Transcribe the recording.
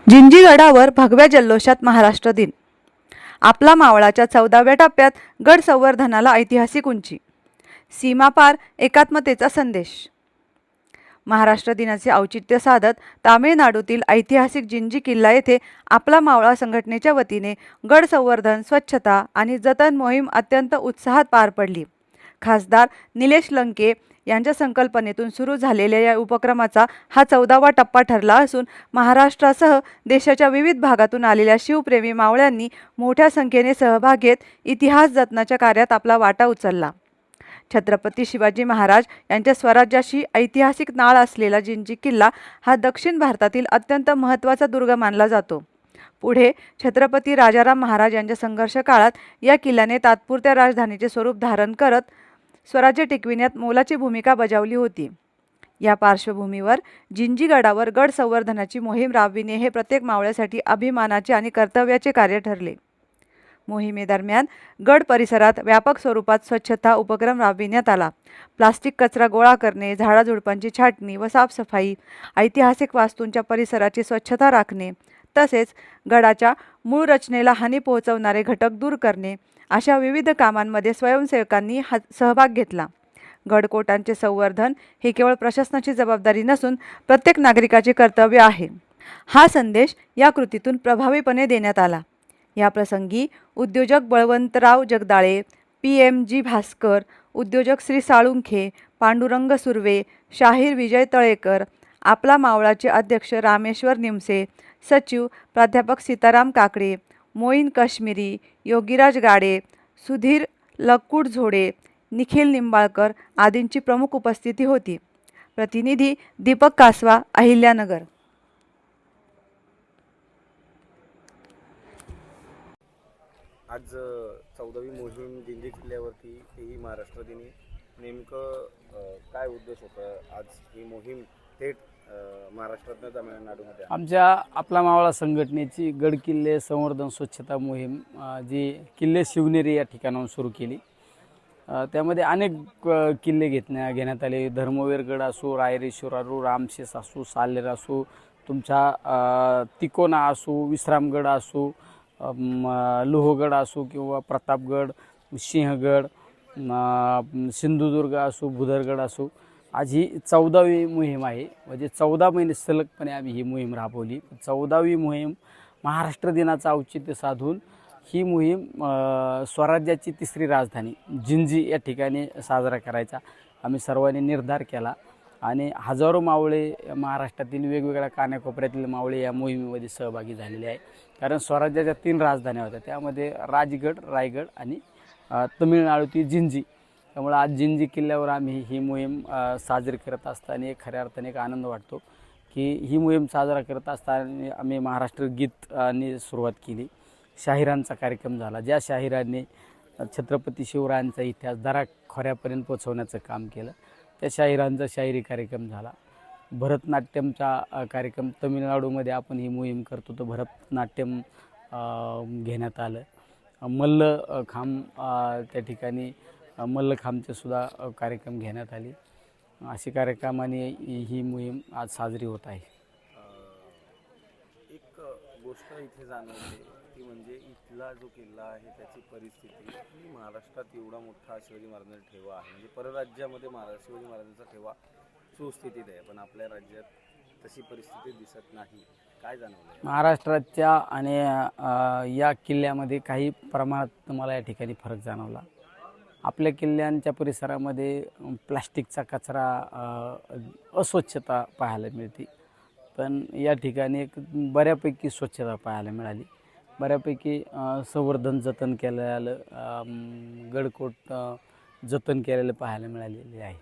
जिंजीगडावर भगव्या जल्लोषात महाराष्ट्र दिन. आपला मावळाच्या 14व्या टप्प्यात गड संवर्धनाला ऐतिहासिक उंची. सीमापार एकात्मतेचा संदेश. महाराष्ट्र दिनाचे औचित्य साधत तामिळनाडूतील ऐतिहासिक जिंजी किल्ला येथे आपला मावळा संघटनेच्या वतीने गड संवर्धन, स्वच्छता आणि जतन मोहीम अत्यंत उत्साहात पार पडली. खासदार निलेश लंके यांच्या संकल्पनेतून सुरू झालेल्या या उपक्रमाचा हा 14वा टप्पा ठरला असून महाराष्ट्रासह देशाच्या विविध भागातून आलेल्या शिवप्रेमी मावळ्यांनी मोठ्या संख्येने सहभाग घेत इतिहास जतनाच्या कार्यात आपला वाटा उचलला. छत्रपती शिवाजी महाराज यांच्या स्वराज्याशी ऐतिहासिक नाळ असलेला जिंजी किल्ला हा दक्षिण भारतातील अत्यंत महत्त्वाचा दुर्ग मानला जातो. पुढे छत्रपती राजाराम महाराज यांच्या संघर्ष काळात या किल्ल्याने तात्पुरत्या राजधानीचे स्वरूप धारण करत स्वराज्य टिकविण्यात मोलाची भूमिका बजावली होती. या पार्श्वभूमीवर जिंजीगडावर गड संवर्धनाची मोहीम राबविणे हे प्रत्येक मावळ्यासाठी अभिमानाचे आणि कर्तव्याचे कार्य ठरले. मोहिमेदरम्यान गड परिसरात व्यापक स्वरूपात स्वच्छता उपक्रम राबविण्यात आला. प्लास्टिक कचरा गोळा करणे, झाडाझुडपांची छाटणी व साफसफाई, ऐतिहासिक वास्तूंच्या परिसराची स्वच्छता राखणे, तसेच गडाच्या मूळ रचनेला हानी पोहोचवणारे घटक दूर करणे अशा विविध कामांमध्ये स्वयंसेवकांनी सहभाग घेतला. गडकोटांचे संवर्धन ही केवळ प्रशासनाची जबाबदारी नसून प्रत्येक नागरिकाचे कर्तव्य आहे. हा संदेश या कृतीतून प्रभावीपणे देण्यात आला. या प्रसंगी उद्योजक बळवंतराव जगदाळे, PMG भास्कर, उद्योजक श्री साळुंखे, पांडुरंग सुर्वे, शाहीर विजय तळेकर, आपला मावळाचे अध्यक्ष रामेश्वर निमसे, सचिव प्राध्यापक सीताराम काकडे, मोईन काश्मीरी, योगीराज गाडे, सुधीर लकुडझोडे, निखिल निंबाळकर आदींची प्रमुख उपस्थिती होती. प्रतिनिधी दीपक कासवा, अहिल्यानगर. आज 14वी मोहीम जिंजी किल्ल्यावरती ही महाराष्ट्र दिनी नेमकं काय उद्देश होता? आज ही मोहीम थेट महाराष्ट्रातनं तामिळनाडूमध्ये आमच्या आपला मावळा संघटनेची गड किल्ले संवर्धन स्वच्छता मोहीम जी किल्ले शिवनेरी या ठिकाणाहून सुरू केली. त्यामध्ये अनेक किल्ले घेण्यात आले. धर्मवीर गड असो, रायरेश्वर असो, रामशेष असो, सालेर असो, तुमचा तिकोना असो, विश्रामगड असो, लोहगड असो किंवा प्रतापगड, सिंहगड, सिंधुदुर्ग असो, भुदरगड असो. आज ही 14वी मोहीम आहे. म्हणजे 14 महिने सलगपणे आम्ही ही मोहीम राबवली. 14वी मोहीम महाराष्ट्र दिनाचं औचित्य साधून ही मोहीम स्वराज्याची तिसरी राजधानी जिंजी या ठिकाणी साजरा करायचा आम्ही सर्वांनी निर्धार केला. आणि हजारो मावळे महाराष्ट्रातील वेगवेगळ्या कानाकोपऱ्यातील मावळे या मोहिमेमध्ये सहभागी झालेले आहे. कारण स्वराज्याच्या 3 राजधान्या होत्या, त्यामध्ये राजगड, रायगड आणि तमिळनाडूतील जिंजी. त्यामुळे आज जिंजी किल्ल्यावर आम्ही ही मोहीम साजरी करत असताना खऱ्या अर्थाने एक आनंद वाटतो की ही मोहीम साजरा करत असताना आम्ही महाराष्ट्र गीतांनी सुरुवात केली. शाहिरांचा कार्यक्रम झाला, ज्या शाहिरांनी छत्रपती शिवरायांचा इतिहास दराखोऱ्यापर्यंत पोचवण्याचं काम केलं. त्या शाहिरांचा शाहिरी कार्यक्रम झाला. भरतनाट्यमचा कार्यक्रम तमिळनाडूमध्ये आपण ही मोहीम करतो, तो भरतनाट्यम घेण्यात आलं. मल्लखांब त्या ठिकाणी मल्लखांबचे सुद्धा कार्यक्रम घेण्यात आले. अशी कार्यक्रमाने ही मोहीम आज साजरी होत आहे. एक गोष्ट इथे जाणवते ती म्हणजे इथला जो किल्ला आहे त्याची परिस्थिती ही महाराष्ट्रात एवढा मोठा शिवाजी महाराजांचा ठेवा आहे, म्हणजे परराज्यामध्ये शिवाजी महाराजांचा ठेवा सुस्थितीत आहे, पण आपल्या राज्यात तशी परिस्थिती दिसत नाही. काय जाणवलं महाराष्ट्राच्या आणि या किल्ल्यामध्ये काही प्रमाणात मला या ठिकाणी फरक जाणवला. आपल्या किल्ल्यांच्या परिसरामध्ये प्लास्टिकचा कचरा, अस्वच्छता पाहायला मिळते, पण या ठिकाणी एक बऱ्यापैकी स्वच्छता पाहायला मिळाली. बऱ्यापैकी संवर्धन जतन केलेलं, गडकोट जतन केलेलं पाहायला मिळालेले आहे.